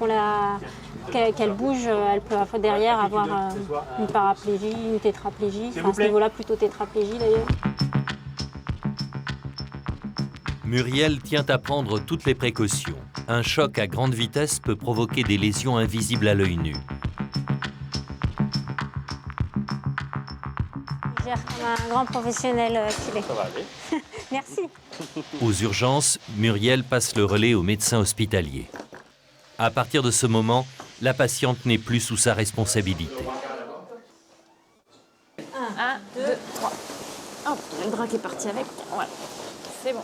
qu'elle bouge, elle peut derrière avoir une paraplégie, une tétraplégie. Enfin, à ce niveau-là, plutôt tétraplégie d'ailleurs. Muriel tient à prendre toutes les précautions. Un choc à grande vitesse peut provoquer des lésions invisibles à l'œil nu. Comme un grand professionnel qu'il est. Ça va aller. Merci. Aux urgences, Muriel passe le relais au médecin hospitalier. À partir de ce moment, la patiente n'est plus sous sa responsabilité. 1, 2, 3. Hop, le drap qui est parti avec. Voilà, c'est bon.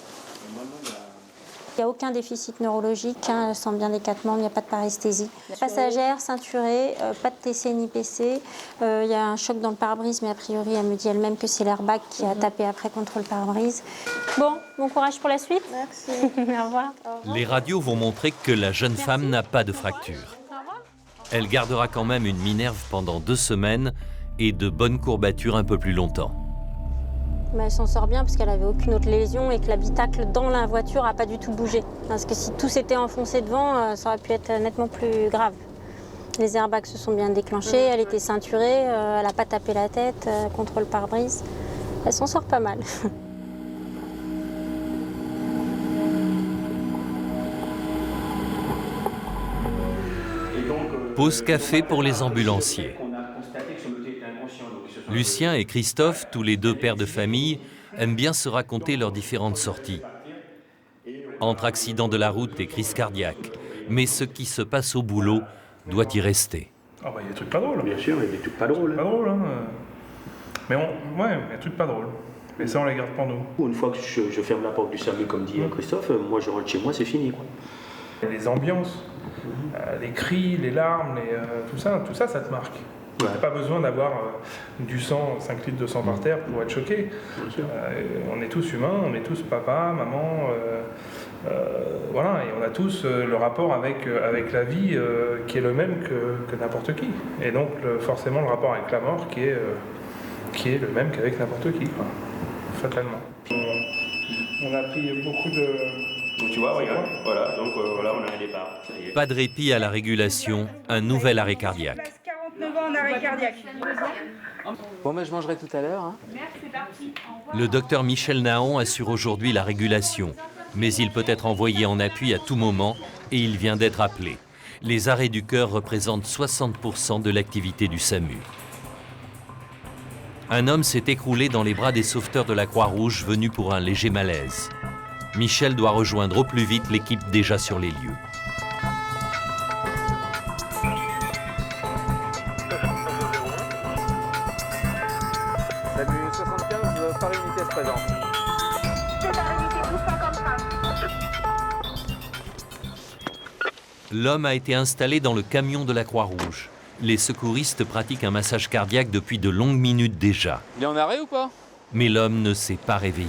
Il n'y a aucun déficit neurologique, hein, elle sent bien les 4 membres, il n'y a pas de paresthésie. Passagère, ceinturée, pas de TC ni PC. Il y a un choc dans le pare-brise, mais a priori, elle me dit elle-même que c'est l'airbag qui a tapé après contre le pare-brise. Bon courage pour la suite. Merci. Au revoir. Les radios vont montrer que la jeune femme n'a pas de fracture. Elle gardera quand même une minerve pendant 2 semaines et de bonnes courbatures un peu plus longtemps. Mais elle s'en sort bien parce qu'elle n'avait aucune autre lésion et que l'habitacle dans la voiture n'a pas du tout bougé. Parce que si tout s'était enfoncé devant, ça aurait pu être nettement plus grave. Les airbags se sont bien déclenchés, elle était ceinturée, elle n'a pas tapé la tête contre le pare-brise. Elle s'en sort pas mal. Pause café pour les ambulanciers. Lucien et Christophe, tous les 2 pères de famille, aiment bien se raconter leurs différentes sorties. Entre accidents de la route et crise cardiaque. Mais ce qui se passe au boulot doit y rester. Ah bah il y a des trucs pas drôles. Bien sûr, il y a des trucs pas drôles. Pas drôles, hein. Mais ouais, il y a des trucs pas drôles. Mais ça, on les garde pour nous. Une fois que je ferme la porte du SAMU, comme dit Christophe, moi je rentre chez moi, c'est fini, quoi. Les ambiances, les cris, les larmes, tout ça, ça te marque. Tu n'as pas besoin d'avoir du sang, 5 litres de sang par terre pour être choqué. On est tous humains, on est tous papa, maman, voilà, et on a tous le rapport avec la vie qui est le même que n'importe qui. Et donc forcément le rapport avec la mort qui est le même qu'avec n'importe qui, quoi, fatalement. On a pris beaucoup de... Donc tu vois, regarde, voilà, donc voilà, on a un départ. Ça y est. Pas de répit à la régulation, un nouvel arrêt cardiaque. 49 ans en arrêt cardiaque. Bon, ben, je mangerai tout à l'heure. Hein. Le docteur Michel Naon assure aujourd'hui la régulation, mais il peut être envoyé en appui à tout moment et il vient d'être appelé. Les arrêts du cœur représentent 60% de l'activité du SAMU. Un homme s'est écroulé dans les bras des sauveteurs de la Croix-Rouge venus pour un léger malaise. Michel doit rejoindre au plus vite l'équipe déjà sur les lieux. Salut 75, par unité à présent. L'homme a été installé dans le camion de la Croix-Rouge. Les secouristes pratiquent un massage cardiaque depuis de longues minutes déjà. Il est en arrêt ou pas? Mais l'homme ne s'est pas réveillé.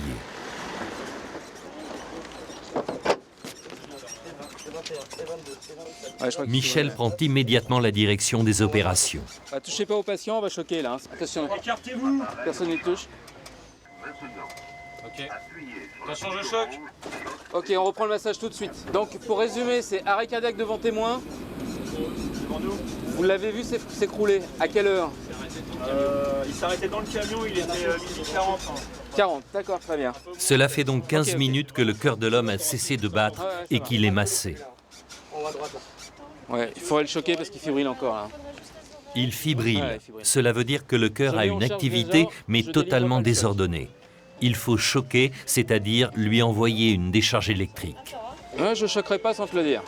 Michel prend immédiatement la direction des opérations. Touchez pas aux patients, on va choquer là. Attention. Écartez-vous. Personne n'y touche. Ok. Attention, je choque. Ok, on reprend le massage tout de suite. Donc pour résumer, c'est arrêt cardiaque devant témoin. Vous l'avez vu s'écrouler. À quelle heure? Il s'arrêtait dans le camion, il était 12h40. 40, d'accord, très bien. Cela fait donc 15 minutes que le cœur de l'homme a cessé de battre et qu'il est massé. Ouais, il faudrait le choquer parce qu'il fibrille encore là. Il fibrille. Cela veut dire que le cœur a une activité, mais totalement désordonnée. Il faut choquer, c'est-à-dire lui envoyer une décharge électrique. Ouais, je ne choquerai pas sans te le dire.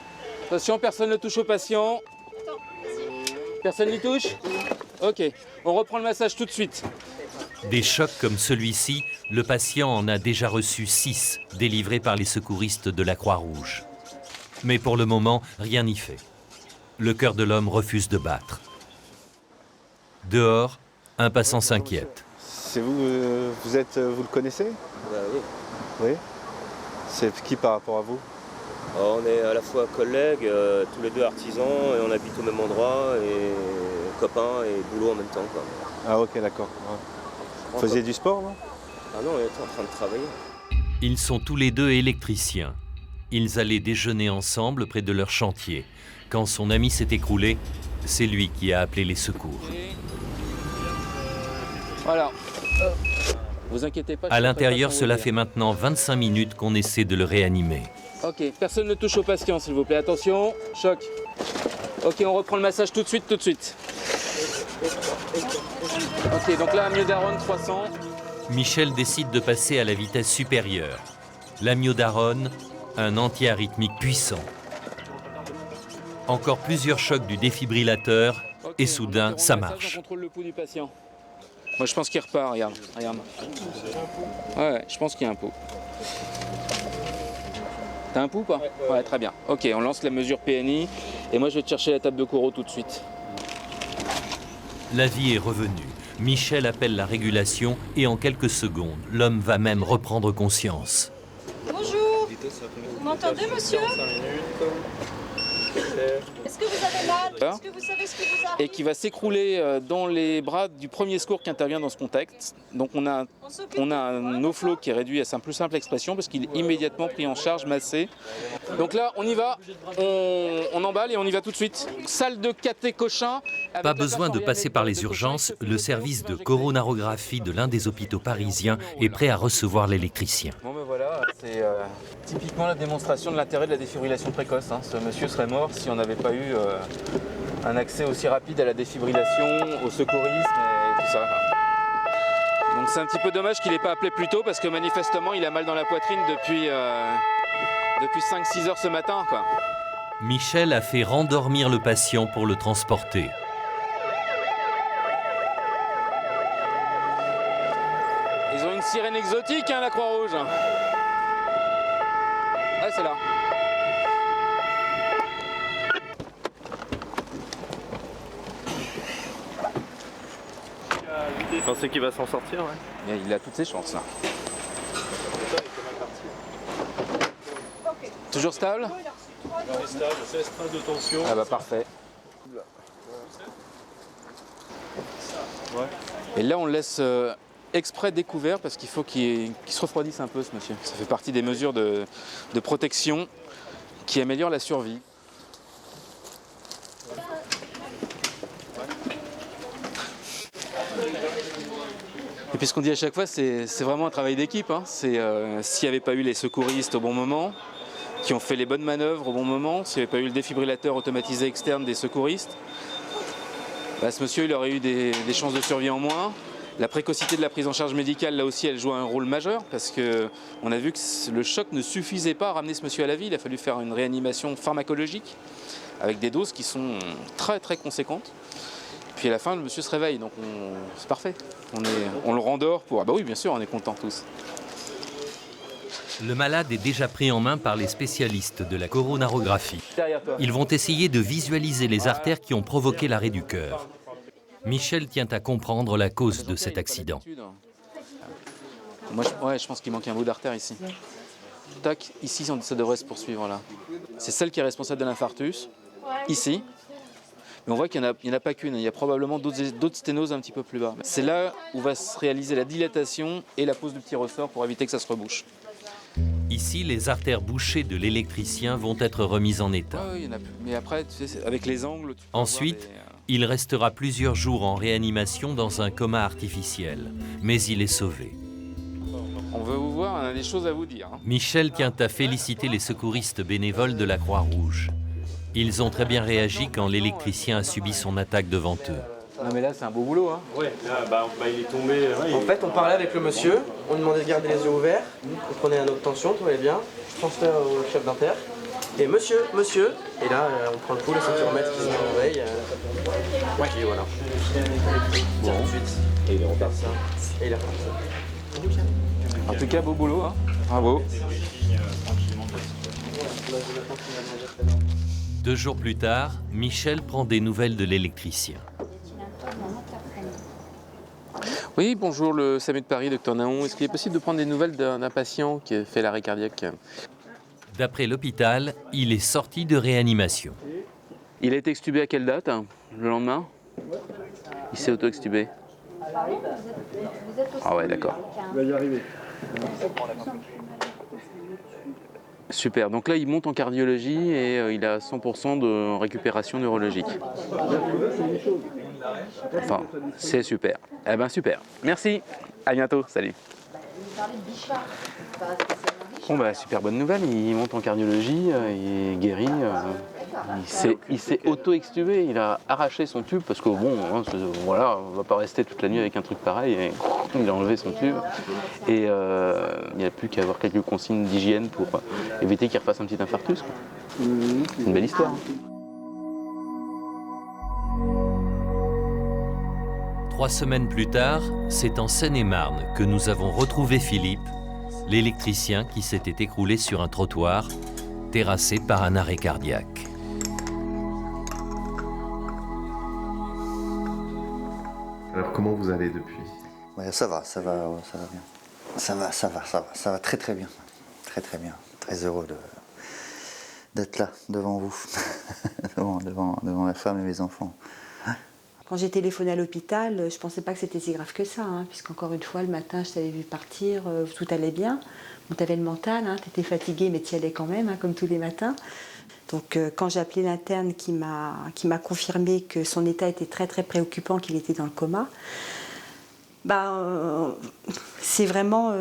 Attention, personne ne touche au patient. Personne n'y touche? Ok, on reprend le massage tout de suite. Des chocs comme celui-ci, le patient en a déjà reçu 6, délivrés par les secouristes de la Croix-Rouge. Mais pour le moment, rien n'y fait. Le cœur de l'homme refuse de battre. Dehors, un passant s'inquiète. C'est vous, vous le connaissez? Oui. Oui. C'est qui par rapport à vous? On est à la fois collègues, tous les deux artisans, et on habite au même endroit, et copains et boulot en même temps, quoi. Ah ok, d'accord. Ouais. Vous faisiez du sport, non? Ah non, on était en train de travailler. Ils sont tous les deux électriciens. Ils allaient déjeuner ensemble près de leur chantier. Quand son ami s'est écroulé, c'est lui qui a appelé les secours. Voilà. Vous inquiétez pas. À l'intérieur, cela fait maintenant 25 minutes qu'on essaie de le réanimer. Ok, personne ne touche au patient, s'il vous plaît. Attention, choc. Ok, on reprend le massage tout de suite, tout de suite. Ok, donc là, amiodarone 300. Michel décide de passer à la vitesse supérieure. L'amiodarone, un antiarythmique puissant. Encore plusieurs chocs du défibrillateur et soudain, ça marche. On contrôle le pouls du patient. Moi, je pense qu'il repart, regarde. Ouais, je pense qu'il y a un pouls. T'as un pouls ou pas? Ouais, très bien. Ok, on lance la mesure PNI et moi je vais te chercher la table de Corot tout de suite. La vie est revenue. Michel appelle la régulation et en quelques secondes, l'homme va même reprendre conscience. Bonjour. Vous m'entendez, monsieur? Est-ce que vous avez mal? Est-ce que vous savez ce qui vous arrive? Et qui va s'écrouler dans les bras du premier secours qui intervient dans ce contexte. Donc on a un no-flow qui est réduit à sa plus simple expression parce qu'il est immédiatement pris en charge, massé. Donc là, on y va, on emballe et on y va tout de suite. Salle de caté Cochin. Pas besoin de passer par les urgences, le service de coronarographie de l'un des hôpitaux parisiens est prêt à recevoir l'électricien. Bon ben voilà, c'est typiquement la démonstration de l'intérêt de la défibrillation précoce. Hein. Ce monsieur serait mort si on n'avait pas eu un accès aussi rapide à la défibrillation, au secourisme et tout ça. Donc c'est un petit peu dommage qu'il n'ait pas appelé plus tôt parce que manifestement il a mal dans la poitrine depuis 5-6 heures ce matin, quoi. Michel a fait rendormir le patient pour le transporter. Ils ont une sirène exotique, hein, la Croix-Rouge. Ouais, c'est là. Vous pensez qu'il va s'en sortir, ouais? Il a toutes ses chances, là. Toujours stable? Il est stable, 16 traces de tension. Ah bah parfait. Et là on le laisse exprès découvert parce qu'il faut qu'il se refroidisse un peu, ce monsieur. Ça fait partie des mesures de protection qui améliorent la survie. Et puis ce qu'on dit à chaque fois, c'est vraiment un travail d'équipe, hein. S'il n'y avait pas eu les secouristes au bon moment, qui ont fait les bonnes manœuvres au bon moment, s'il n'y avait pas eu le défibrillateur automatisé externe des secouristes, bah, ce monsieur il aurait eu des chances de survie en moins. La précocité de la prise en charge médicale, là aussi, elle joue un rôle majeur parce qu'on a vu que le choc ne suffisait pas à ramener ce monsieur à la vie. Il a fallu faire une réanimation pharmacologique avec des doses qui sont très très conséquentes. Puis à la fin, le monsieur se réveille, donc c'est parfait. On le rendort pour... Ah bah oui, bien sûr, on est contents tous. Le malade est déjà pris en main par les spécialistes de la coronarographie. Ils vont essayer de visualiser les artères qui ont provoqué l'arrêt du cœur. Michel tient à comprendre la cause de cet accident. Moi, je pense qu'il manque un bout d'artère ici. Tac, ici, ça devrait se poursuivre là. C'est celle qui est responsable de l'infarctus, ici. Mais on voit qu'il n'y en a pas qu'une, il y a probablement d'autres sténoses un petit peu plus bas. C'est là où va se réaliser la dilatation et la pose du petit ressort pour éviter que ça se rebouche. Ici, les artères bouchées de l'électricien vont être remises en état. Oui, il y en a plus. Mais après, tu sais, avec les angles... Ensuite, il restera plusieurs jours en réanimation dans un coma artificiel. Mais il est sauvé. On veut vous voir, on a des choses à vous dire. Hein. Michel tient à féliciter les secouristes bénévoles de la Croix-Rouge. Ils ont très bien réagi quand l'électricien a subi son attaque devant eux. Non mais là c'est un beau boulot. Hein. Ouais, là il est tombé. En fait on parlait avec le monsieur, on lui demandait de garder les yeux ouverts, on prenait un autre tension, tout allait bien, je transfère au chef d'inter. Et monsieur, et là on prend le pouls, les ceinturemètres qui se réveillent. Ouais. Et voilà. Bon. Ensuite. Et il repart ça. Et il repart ça. En tout cas beau boulot, hein. Bravo. 2 jours plus tard, Michel prend des nouvelles de l'électricien. Oui, bonjour, le SAMU de Paris, Dr Naon. Est-ce qu'il est possible de prendre des nouvelles d'un patient qui a fait l'arrêt cardiaque? D'après l'hôpital, il est sorti de réanimation. Il a été extubé à quelle date? Le lendemain? Il s'est auto-extubé. Ah ouais, d'accord. Il va y arriver. Super, donc là il monte en cardiologie et il a 100% de récupération neurologique. Enfin, c'est super. Eh ben super. Merci, à bientôt, salut. Bon bah super bonne nouvelle, il monte en cardiologie, il est guéri, il s'est auto-extubé, il a arraché son tube parce que bon, hein, voilà, on va pas rester toute la nuit avec un truc pareil, et il a enlevé son tube et il n'y a plus qu'à avoir quelques consignes d'hygiène pour éviter qu'il refasse un petit infarctus. C'est une belle histoire. Hein. 3 semaines plus tard, c'est en Seine-et-Marne que nous avons retrouvé Philippe, l'électricien qui s'était écroulé sur un trottoir, terrassé par un arrêt cardiaque. Alors comment vous allez depuis? Ouais, ça va bien. Ça va très bien. Très bien. Très heureux d'être là, devant vous, devant ma femme et mes enfants. Quand j'ai téléphoné à l'hôpital, je ne pensais pas que c'était si grave que ça, hein, puisqu'encore une fois, le matin, je t'avais vu partir, tout allait bien. Bon, tu avais le mental, hein, tu étais fatiguée, mais tu y allais quand même, hein, comme tous les matins. Donc quand j'ai appelé l'interne qui m'a confirmé que son état était très très préoccupant, qu'il était dans le coma, c'est vraiment...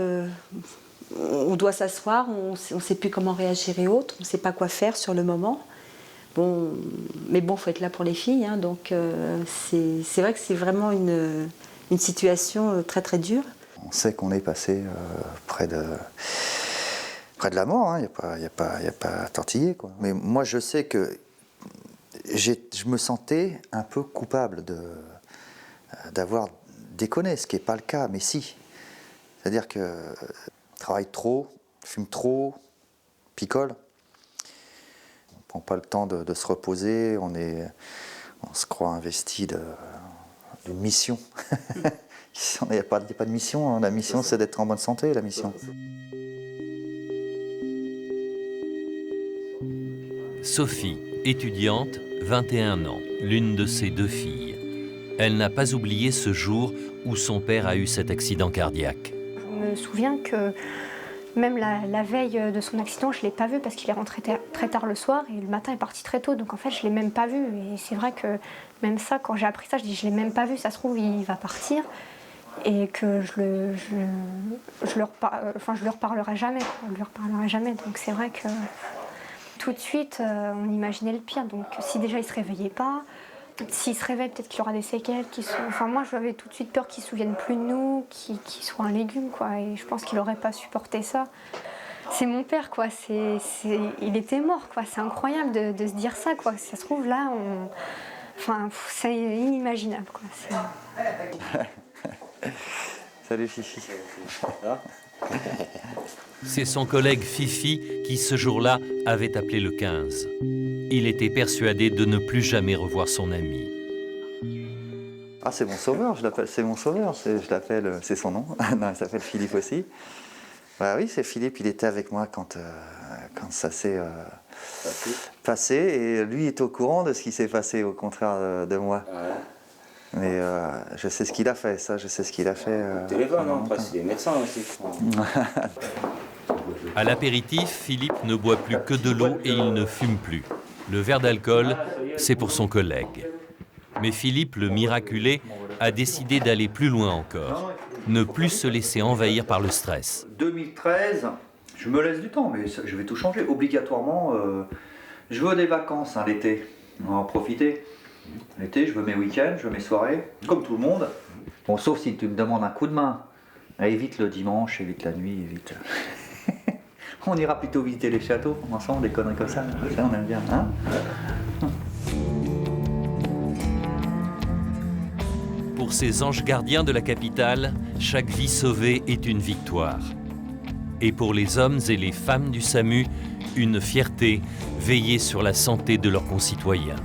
on doit s'asseoir, on ne sait plus comment réagir et autres, on ne sait pas quoi faire sur le moment. Bon, mais bon, il faut être là pour les filles, hein, donc c'est vrai que c'est vraiment une situation très très dure. On sait qu'on est passé près près de la mort, il n'y a pas à tortiller, quoi. Mais moi, je sais que je me sentais un peu coupable d'avoir déconné, ce qui n'est pas le cas, mais si. C'est-à-dire que travaille trop, fume trop, picole. On ne prend pas le temps de se reposer, on se croit investi d'une mission. Il n'y a pas de mission, la mission c'est d'être en bonne santé, la mission. Sophie, étudiante, 21 ans, l'une de ses 2 filles. Elle n'a pas oublié ce jour où son père a eu cet accident cardiaque. Je me souviens que même la veille de son accident, je ne l'ai pas vu parce qu'il est rentré très tard le soir et le matin il est parti très tôt. Donc en fait, je ne l'ai même pas vu. Et c'est vrai que même ça, quand j'ai appris ça, je dis je ne l'ai même pas vu, ça se trouve, il va partir. Et que je lui reparlerai jamais. Je lui reparlerai jamais. Donc c'est vrai que tout de suite, on imaginait le pire. Donc si déjà il ne se réveillait pas, s'il se réveille, peut-être qu'il aura des séquelles. Enfin, moi, j'avais tout de suite peur qu'il ne se souvienne plus de nous, qu'il soit un légume, quoi. Et je pense qu'il n'aurait pas supporté ça. C'est mon père, quoi. Il était mort, quoi. C'est incroyable de se dire ça, quoi. Si ça se trouve, là, enfin, c'est inimaginable, quoi. Salut Fifi. C'est son collègue Fifi qui, ce jour-là, avait appelé le 15. Il était persuadé de ne plus jamais revoir son ami. Ah, c'est mon sauveur, c'est mon sauveur, je l'appelle, c'est son nom. Non, il s'appelle Philippe aussi. Bah oui, c'est Philippe, il était avec moi quand ça s'est passé, et lui est au courant de ce qui s'est passé, au contraire de moi. Ouais. Mais je sais ce qu'il a fait, ça, je sais ce qu'il a fait. Téléphone, non, après c'est des médecins aussi. À l'apéritif, Philippe ne boit plus que de l'eau et il ne fume plus. Le verre d'alcool, c'est pour son collègue. Mais Philippe, le miraculé, a décidé d'aller plus loin encore. Ne plus se laisser envahir par le stress. 2013, je me laisse du temps, mais je vais tout changer. Obligatoirement, je veux des vacances l'été. On va en profiter. L'été, je veux mes week-ends, je veux mes soirées, comme tout le monde. Bon, sauf si tu me demandes un coup de main. Évite le dimanche, évite la nuit, évite... On ira plutôt visiter les châteaux ensemble, des conneries comme ça. Ça, on aime bien, hein? Pour ces anges gardiens de la capitale, chaque vie sauvée est une victoire. Et pour les hommes et les femmes du SAMU, une fierté, veiller sur la santé de leurs concitoyens.